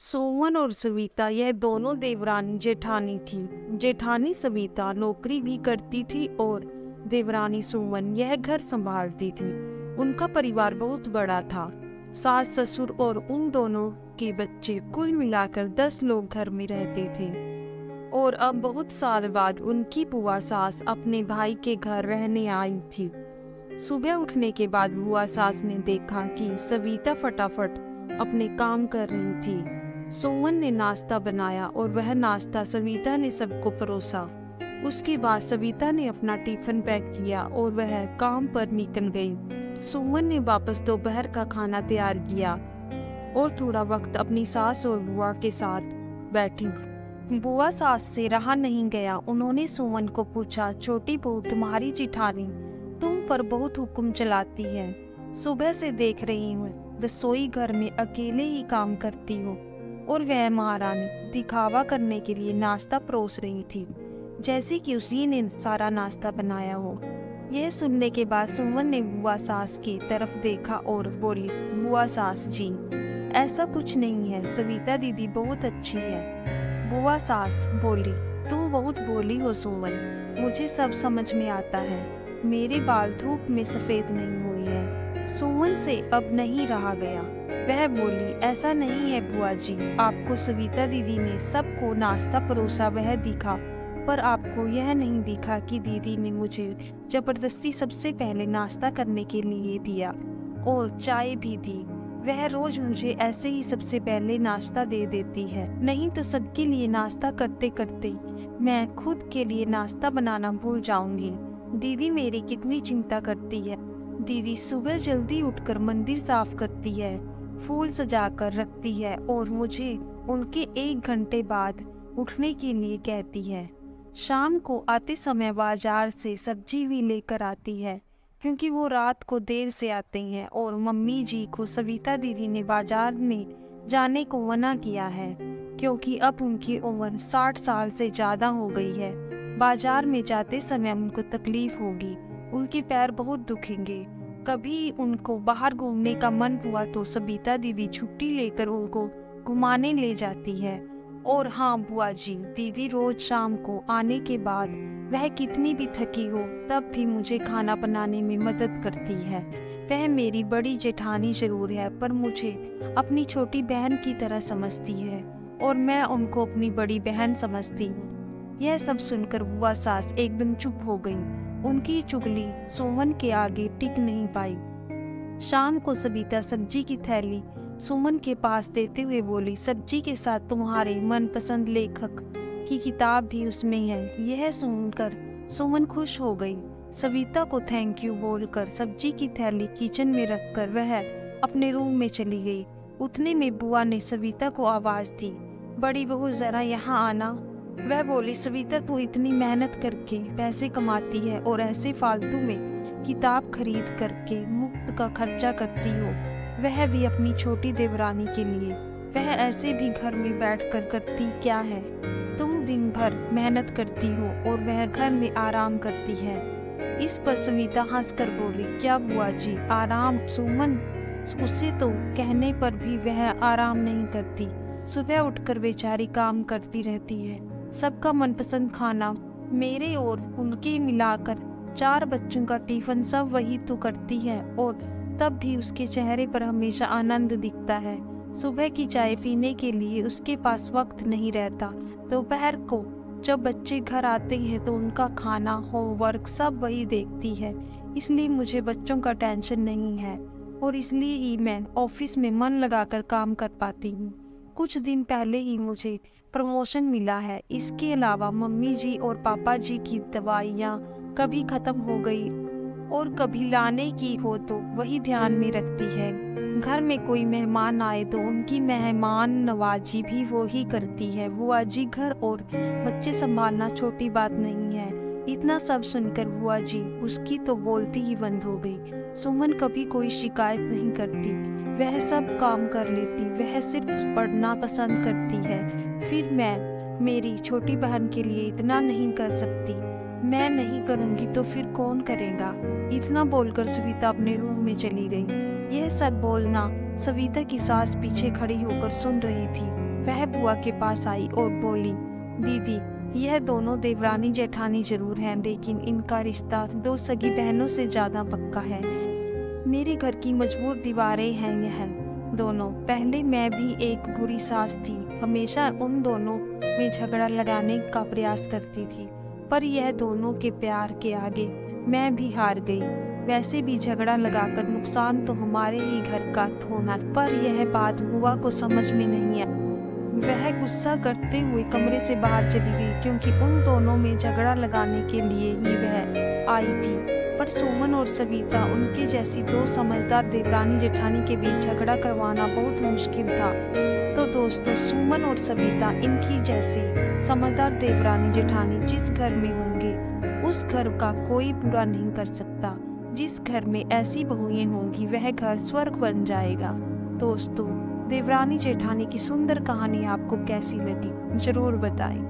सोमन और सविता यह दोनों देवरानी जेठानी थी। जेठानी सविता नौकरी भी करती थी और देवरानी सुमन यह घर संभालती थी। उनका परिवार बहुत बड़ा था। सास ससुर और उन दोनों के बच्चे, कुल मिलाकर 10 लोग घर में रहते थे। और अब बहुत साल बाद उनकी बुआ सास अपने भाई के घर रहने आई थी। सुबह उठने के बाद बुआ सास ने देखा कि सविता फटाफट अपने काम कर रही थी। सोमन ने नाश्ता बनाया और वह नाश्ता सविता ने सबको परोसा। उसके बाद सविता ने अपना टिफिन पैक किया और वह काम पर निकल गई। सुमन ने वापस दोपहर का खाना तैयार किया और थोड़ा वक्त अपनी सास और बुआ के साथ बैठी। बुआ सास से रहा नहीं गया। उन्होंने सुमन को पूछा, छोटी बहू, तुम्हारी जेठानी तुम पर बहुत हुक्म चलाती है। सुबह से देख रही हूँ रसोई घर में अकेले ही काम करती हो और वह महारानी दिखावा करने के लिए नाश्ता परोस रही थी, जैसे कि उसी ने सारा नाश्ता बनाया हो। यह सुनने के बाद सुमन ने बुआ सास की तरफ देखा और बोली, बुआ सास जी, ऐसा कुछ नहीं है, सविता दीदी बहुत अच्छी है। बुआ सास बोली, तुम बहुत बोली हो सुमन, मुझे सब समझ में आता है। मेरे बाल धूप में सफेद नहीं हुए हैं। सुमन से अब नहीं रहा गया। वह बोली, ऐसा नहीं है बुआ जी, आपको सविता दीदी ने सबको नाश्ता परोसा वह दिखा, पर आपको यह नहीं दिखा कि दीदी ने मुझे जबरदस्ती सबसे पहले नाश्ता करने के लिए दिया और चाय भी दी। वह रोज मुझे ऐसे ही सबसे पहले नाश्ता दे देती है, नहीं तो सबके लिए नाश्ता करते करते मैं खुद के लिए नाश्ता बनाना भूल जाऊंगी। दीदी मेरी कितनी चिंता करती है। दीदी सुबह जल्दी उठकर मंदिर साफ करती है, फूल सजाकर रखती है और मुझे उनके 1 घंटे बाद उठने के लिए कहती है। शाम को आते समय बाजार से सब्जी भी लेकर आती है, क्योंकि वो रात को देर से आते हैं और मम्मी जी को सविता दीदी ने बाजार में जाने को मना किया है, क्योंकि अब उनकी उम्र 60 साल से ज़्यादा हो गई है। बाजार में जाते समय उनको तकलीफ होगी, उनके पैर बहुत दुखेंगे। कभी उनको बाहर घूमने का मन हुआ तो सविता दीदी छुट्टी लेकर उनको घुमाने ले जाती है। और हाँ बुआ जी, दीदी रोज शाम को आने के बाद वह कितनी भी थकी हो तब भी मुझे खाना बनाने में मदद करती है। वह मेरी बड़ी जेठानी जरूर है, पर मुझे अपनी छोटी बहन की तरह समझती है और मैं उनको अपनी बड़ी बहन समझती हूँ। यह सब सुनकर बुआ सास एकदम चुप हो गई। उनकी चुगली सुमन के आगे टिक नहीं पाई। शाम को सविता सब्जी की थैली सुमन के पास देते हुए बोली, सब्जी के साथ तुम्हारे मनपसंद लेखक की किताब भी उसमें है। यह सुनकर सुमन खुश हो गई। सविता को थैंक यू बोलकर सब्जी की थैली किचन में रखकर वह अपने रूम में चली गई। उतने में बुआ ने सविता को आवाज दी, बड़ी बहू जरा यहाँ आना। वह बोली, सविता तू इतनी मेहनत करके पैसे कमाती है और ऐसे फालतू में किताब खरीद करके मुफ्त का खर्चा करती हो, वह भी अपनी छोटी देवरानी के लिए। वह ऐसे भी घर में बैठकर करती क्या है? तुम दिन भर मेहनत करती हो और वह घर में आराम करती है। इस पर सविता हंसकर बोली, क्या बुआ जी आराम? सुमन, उससे तो कहने पर भी वह आराम नहीं करती। सुबह उठकर बेचारी काम करती रहती है। सबका मनपसंद खाना, मेरे और उनके मिलाकर 4 बच्चों का टिफिन सब वही तो करती है, और तब भी उसके चेहरे पर हमेशा आनंद दिखता है। सुबह की चाय पीने के लिए उसके पास वक्त नहीं रहता। दोपहर को जब बच्चे घर आते हैं तो उनका खाना, होमवर्क सब वही देखती है। इसलिए मुझे बच्चों का टेंशन नहीं है और इसलिए ही मैं ऑफिस में मन लगाकर काम कर पाती हूँ। कुछ दिन पहले ही मुझे प्रमोशन मिला है। इसके अलावा मम्मी जी और पापा जी की दवाइयाँ कभी खत्म हो गई और कभी लाने की हो तो वही ध्यान में रखती है। घर में कोई मेहमान आए तो उनकी मेहमान नवाजी भी वो ही करती है। बुआ जी, घर और बच्चे संभालना छोटी बात नहीं है। इतना सब सुनकर बुआ जी उसकी तो बोलती ही बंद हो गई। सुमन कभी कोई शिकायत नहीं करती, वह सब काम कर लेती, वह सिर्फ पढ़ना पसंद करती है। फिर मैं मेरी छोटी बहन के लिए इतना नहीं कर सकती। मैं नहीं करूँगी तो फिर कौन करेगा? इतना बोलकर सविता अपने रूम में चली गई। यह सब बोलना सविता की सास पीछे खड़ी होकर सुन रही थी। वह बुआ के पास आई और बोली, दीदी, यह दोनों देवरानी जेठानी जरूर हैं, लेकिन इनका रिश्ता 2 सगी बहनों से ज़्यादा पक्का है। मेरे घर की मजबूत दीवारें हैं यह दोनों। पहले मैं भी एक बुरी सास थी, हमेशा उन दोनों में झगड़ा लगाने का प्रयास करती थी, पर यह दोनों के प्यार के आगे मैं भी हार गई। वैसे भी झगड़ा लगाकर नुकसान तो हमारे ही घर का होना, पर यह बात बुआ को समझ में नहीं आई। वह गुस्सा करते हुए कमरे से बाहर चली गई, क्योंकि उन दोनों में झगड़ा लगाने के लिए ही वह आई थी। पर सुमन और सविता, उनके जैसी 2 समझदार देवरानी जेठानी के बीच झगड़ा करवाना बहुत मुश्किल था। तो दोस्तों, सुमन और सविता, इनकी जैसी समझदार देवरानी जेठानी जिस घर में होंगे, उस घर का कोई बुरा नहीं कर सकता। जिस घर में ऐसी बहुएं होंगी, वह घर स्वर्ग बन जाएगा। दोस्तों, देवरानी जेठानी की सुंदर कहानी आपको कैसी लगी, जरूर बताएं।